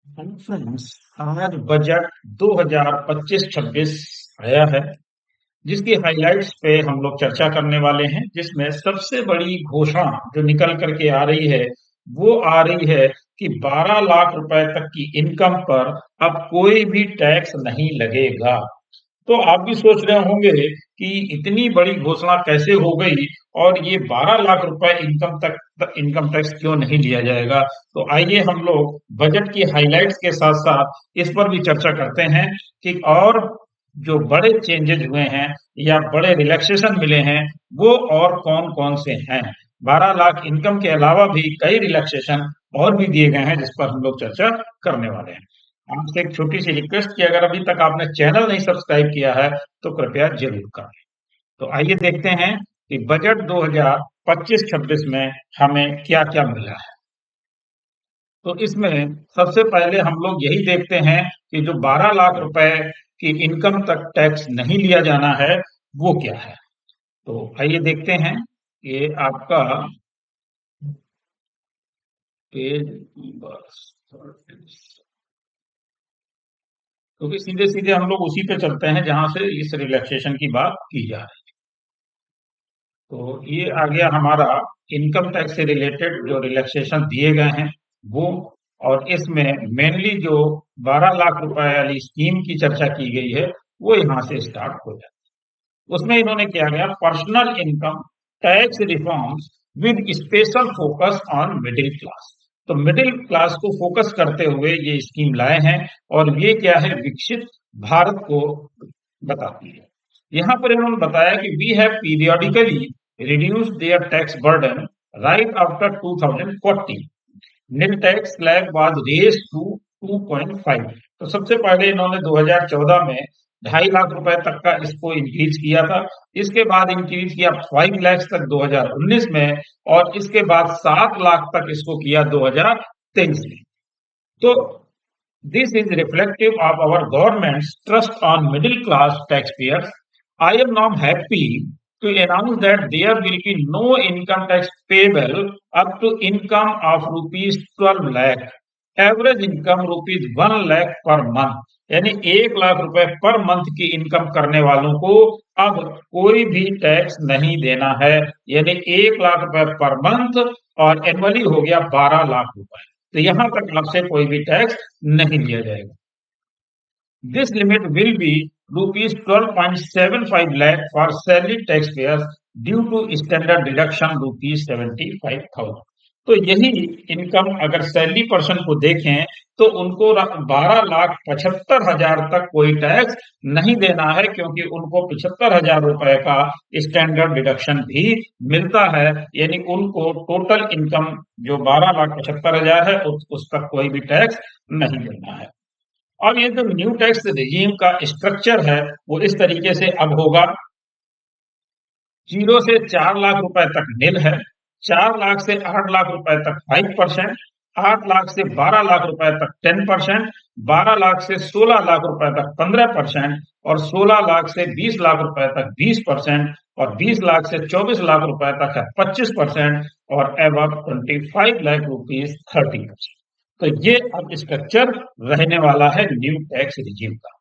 Friends, आज budget 2025-26 आया है, जिसकी हाइलाइट्स पे हम लोग चर्चा करने वाले हैं। जिसमें सबसे बड़ी घोषणा जो निकल करके आ रही है, वो आ रही है कि 12 लाख रुपए तक की इनकम पर अब कोई भी टैक्स नहीं लगेगा। तो आप भी सोच रहे होंगे कि इतनी बड़ी घोषणा कैसे हो गई और ये 12 लाख रुपए इनकम टैक्स क्यों नहीं लिया जाएगा। तो आइए हम लोग बजट की हाइलाइट्स के साथ साथ इस पर भी चर्चा करते हैं कि और जो बड़े चेंजेज हुए हैं या बड़े रिलैक्सेशन मिले हैं, वो और कौन कौन से हैं। 12 लाख इनकम के अलावा भी कई रिलैक्सेशन और भी दिए गए हैं, जिस पर हम लोग चर्चा करने वाले हैं। आपसे एक छोटी सी रिक्वेस्ट कि अगर अभी तक आपने चैनल नहीं सब्सक्राइब किया है तो कृपया जरूर करें। तो आइए देखते हैं कि बजट 2025-26 में हमें क्या क्या मिला है। तो इसमें सबसे पहले हम लोग यही देखते हैं कि जो 12 लाख रुपए की इनकम तक टैक्स नहीं लिया जाना है, वो क्या है। तो आइए देखते हैं। ये आपका पेज नंबर, क्योंकि सीधे सीधे हम लोग उसी पे चलते हैं जहां से इस रिलैक्सेशन की बात की जा रही है। तो ये आ गया हमारा इनकम टैक्स से रिलेटेड जो रिलैक्सेशन दिए गए हैं वो। और इसमें मेनली जो 12 लाख रुपए वाली स्कीम की चर्चा की गई है, वो यहाँ से स्टार्ट हो जाती है। उसमें इन्होंने किया गया personal income tax reforms with special focus on middle class. तो मिडिल क्लास को फोकस करते हुए ये स्कीम लाए हैं, और ये क्या है, विकसित भारत को बताती है। यहाँ पर इन्होंने बताया कि we have periodically reduce their tax burden right after 2040। Nil tax slab was raised to 2.5। तो सबसे पहले इन्होंने 2014 में 2.5 लाख रुपए तक का इसको इंक्रीज किया था। इसके बाद इंक्रीज किया 5 लाख तक 2019 में, और इसके बाद 7 लाख तक इसको किया 2023 में। तो this is reflective of our government's trust on middle class taxpayers. I am now happy to announce that there will be no income tax payable up to income of rupees 12 lakh. Average income rupees 1 lakh per month. यानी 1 लाख रुपए per month की income करने वालों को अब कोई भी tax नहीं देना है। यानी 1 लाख रुपए पर मंथ, और एनुअली हो गया 12 लाख रुपए। तो यहां तक आपसे कोई भी टैक्स नहीं लिया जाएगा। This limit will be rupees 12.75 lakh for salary taxpayers due to standard deduction rupees 75,000। तो यही इनकम अगर सैलरी पर्सन को देखें तो उनको 12,75,000 तक कोई टैक्स नहीं देना है, क्योंकि उनको 75,000 रुपए का स्टैंडर्ड डिडक्शन भी मिलता है। यानी उनको टोटल इनकम जो 12,75,000 है उस पर कोई भी टैक्स नहीं देना है। अब ये जो न्यू टैक्स रिजीम का स्ट्रक्चर है, वो इस तरीके से अब होगा। 0 से 4 लाख रुपए तक निल है, 4 लाख से 8 लाख रुपए तक 5%, 8 लाख से 12 लाख रुपए तक 10%, 12 लाख से 16 लाख रुपए तक 15%, और 16 लाख से 20 लाख रुपए तक 20%, और 20 लाख से 24 लाख रुपए तक है 25%, और अबव 25 लाख रुपीज 30%। तो ये अब स्ट्रक्चर रहने वाला है न्यू टैक्स रिजीम का।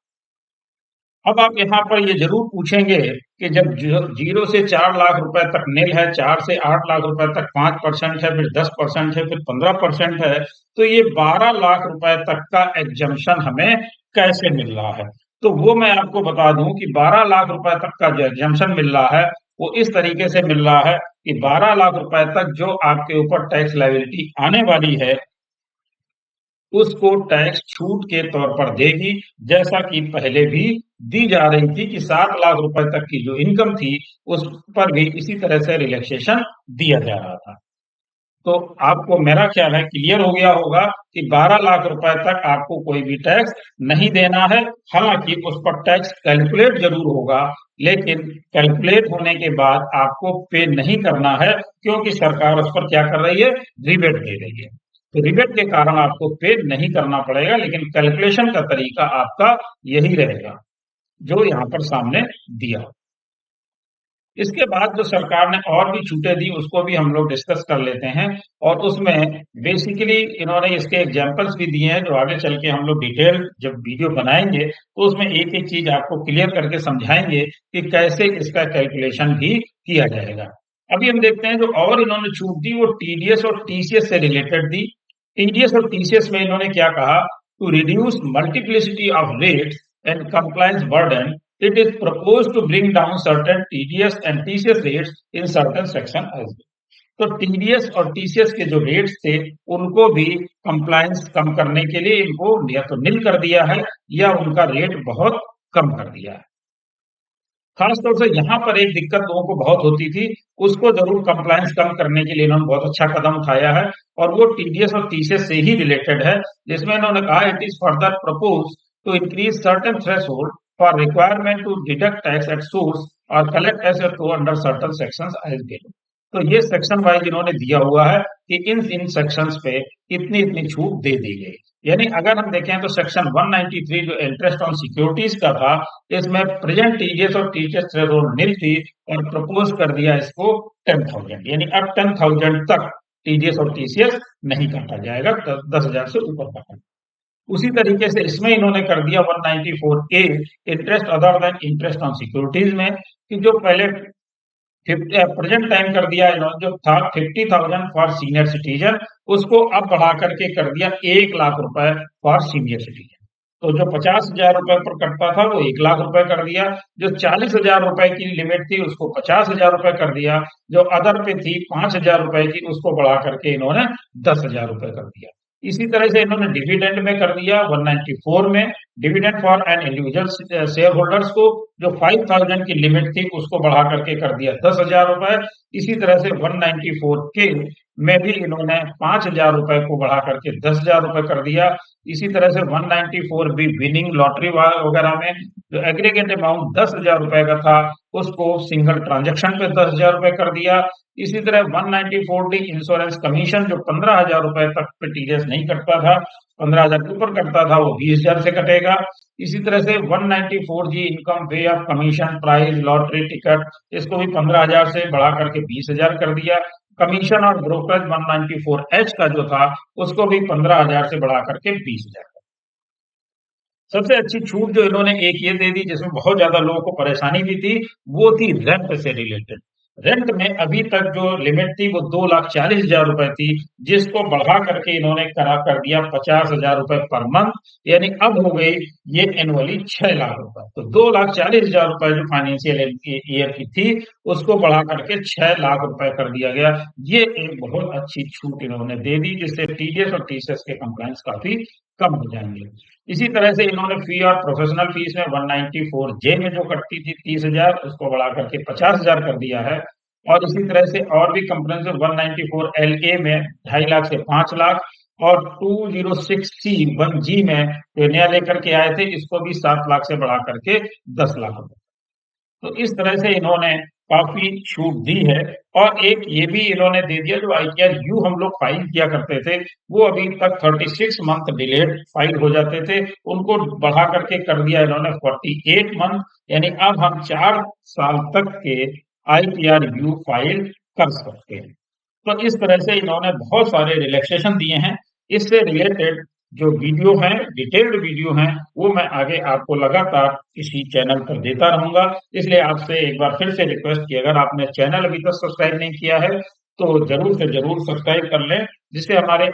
अब आप यहाँ पर ये जरूर पूछेंगे कि जब 0 से 4 लाख रुपए तक निल है, 4 से 8 लाख रुपए तक 5% है, फिर 10% है, फिर 15% है, तो ये 12 लाख रुपए तक का एग्जम्पशन हमें कैसे मिल रहा है। तो वो मैं आपको बता दूं कि 12 लाख रुपए तक का जो एग्जम्पशन मिल रहा है, वो इस तरीके से मिल रहा है कि 12 लाख रुपए तक जो आपके ऊपर टैक्स लायबिलिटी आने वाली है, उसको टैक्स छूट के तौर पर देगी, जैसा कि पहले भी दी जा रही थी कि 7 लाख रुपए तक की जो इनकम थी उस पर भी इसी तरह से रिलैक्सेशन दिया जा रहा था। तो आपको मेरा ख्याल है क्लियर हो गया होगा कि 12 लाख रुपए तक आपको कोई भी टैक्स नहीं देना है। हालांकि उस पर टैक्स कैलकुलेट जरूर होगा, लेकिन कैलकुलेट होने के बाद आपको पे नहीं करना है, क्योंकि सरकार उस पर क्या कर रही है, रिबेट दे रही है। तो रिबेट के कारण आपको पे नहीं करना पड़ेगा, लेकिन कैलकुलेशन का तरीका आपका यही रहेगा जो यहाँ पर सामने दिया। इसके बाद जो सरकार ने और भी छूटें दी उसको भी हम लोग डिस्कस कर लेते हैं और उसमें बेसिकली इन्होंने इसके एग्जांपल्स भी दिए हैं जो आगे चल के हम लोग डिटेल जब वीडियो बनाएंगे तो उसमें एक एक चीज आपको क्लियर करके समझाएंगे कि कैसे इसका कैलकुलेशन भी किया जाएगा। अभी हम देखते हैं जो और इन्होंने छूट दी वो टीडीएस और टीसीएस से रिलेटेड दी। टीडीएस और टीसीएस में इन्होंने क्या कहा, to reduce multiplicity of rates and compliance burden, it is proposed to bring down certain TDS and TCS rates in certain section as well. तो टीडीएस और टीसीएस के जो रेट्स थे उनको भी कंप्लायंस कम करने के लिए इनको या तो निल कर दिया है या उनका रेट बहुत कम कर दिया है। खासतौर से यहाँ पर एक दिक्कत लोगों को बहुत होती थी, उसको जरूर कंप्लायंस कम करने के लिए इन्होंने बहुत अच्छा कदम उठाया है और वो टीडीएस और टीसीएस से ही रिलेटेड है, जिसमें इन्होंने कहा it is further propose to increase certain threshold for requirement to deduct tax at source or collect SFO under certain sections as below। तो ये सेक्शन वाइज इन्होंने दिया हुआ है कि इन सेक्शंस पे इतनी इतनी छूट दे दी गई। यानी अगर हम देखें तो सेक्शन 193 जो इंटरेस्ट ऑन सिक्योरिटीज का था, इसमें प्रेजेंट टीडीएस और टीसीएस थ्रेशोल्ड निल थी और प्रपोज कर दिया इसको 10,000, यानी अब 10,000 तक टीडीएस और टीसीएस नहीं काटा जाएगा, 10,000 से ऊपर काटा। उसी तरीके से इसमें इन्होंने कर दिया 194A interest other than interest on securities में कि जो पहले प्रेजेंट टाइम कर दिया इन्होंने जो था 50,000 फॉर सीनियर सिटीजन, उसको अब बढ़ा करके कर दिया 1 लाख रुपए फॉर सीनियर सिटीजन। तो जो 50,000 रुपए पर कटता था वो 1 लाख रुपए कर दिया, जो 40,000 रुपए की लिमिट थी उसको 50,000 रुपए कर दिया, जो अदर पे थी 5,000 रुपए की उसको बढ़ा करके इन्होंने 10,000 रुपए कर दिया। इसी तरह से इन्होंने डिविडेंड में कर दिया 194 में, dividend for an individual share holders को जो 5,000 की लिमिट थी उसको बढ़ा करके कर दिया 10,000 रुपए। इसी तरह से 194 के में भी इन्होंने 5,000 रुपए को बढ़ा करके 10,000 रुपए कर दिया। इसी तरह से 194 भी विनिंग लॉटरी वगैरह में जो एग्रीगेट अमाउंट 10,000 रुपए का था उसको सिंगल ट्रांजेक्शन पे 10,000 रुपए कर दिया। इसी तरह 194 डी इंश्योरेंस कमीशन जो 15,000 रुपए तक पे टीडीएस नहीं कटता था, 15,000 के ऊपर कटता था वो 20,000 से कटेगा। इसी तरह से 194 G income way of commission prize lottery ticket इसको भी 15,000 से बढ़ा करके 20,000 कर दिया। कमीशन और ब्रोकरेज 194 एच का जो था उसको भी 15,000 से बढ़ा करके 20,000। सबसे अच्छी छूट जो इन्होंने एक ये दे दी जिसमें बहुत ज्यादा लोगों को परेशानी भी थी, वो थी रेंट से रिलेटेड। रेंट में अभी तक जो लिमिट थी वो 2,40,000 रुपए थी, जिसको बढ़ा करके इन्होंने करा कर दिया 50,000 रुपए पर मंथ, यानी अब हो गई ये एनुअली 6 लाख रुपए। तो 2,40,000 रुपए जो फाइनेंशियल ईयर की थी उसको बढ़ा करके 6 लाख रुपए कर दिया गया। ये एक बहुत अच्छी छूट इन्होंने दे दी जिससे टीडीएस और टीसीएस के कंप्लायंस काफी कम हो जाएंगे। इसी तरह से इन्होंने फी और प्रोफेशनल फीस में 194 जे में जो कटती थी 30,000 उसको बढ़ा करके 50,000 कर दिया है। और इसी तरह से और भी कंप्रेहेंसिव 194 एलए में 2.5 लाख से 5 लाख और 206 सी 1 जी में जो नया लेकर के आए थे इसको भी 7 लाख से बढ़ा करके 10 लाख रुपए। तो इस तरह से इन्होंने काफी छूट दी है। और एक ये भी इन्होंने दे दिया जो आईटीआर यू हम लोग फाइल किया करते थे वो अभी तक 36 मंथ डिलेड फाइल हो जाते थे, उनको बढ़ा करके कर दिया इन्होंने 48 मंथ, यानी अब हम 4 साल तक के आईटीआर यू फाइल कर सकते हैं। तो इस तरह से इन्होंने बहुत सारे रिलैक्सेशन दिए हैं। इससे रिलेटेड जो वीडियो हैं, डिटेल्ड वीडियो हैं, वो मैं आगे आपको लगातार इसी चैनल पर देता रहूंगा। इसलिए आपसे एक बार फिर से रिक्वेस्ट की अगर आपने चैनल अभी तक सब्सक्राइब नहीं किया है तो जरूर से जरूर सब्सक्राइब कर लें, जिससे हमारे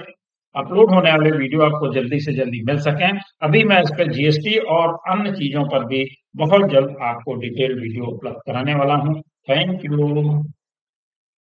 अपलोड होने वाले वीडियो आपको जल्दी से जल्दी मिल सकें। अभी मैं इस पर जीएसटी और अन्य चीजों पर भी बहुत जल्द आपको डिटेल वीडियो उपलब्ध कराने वाला हूँ। Thank you.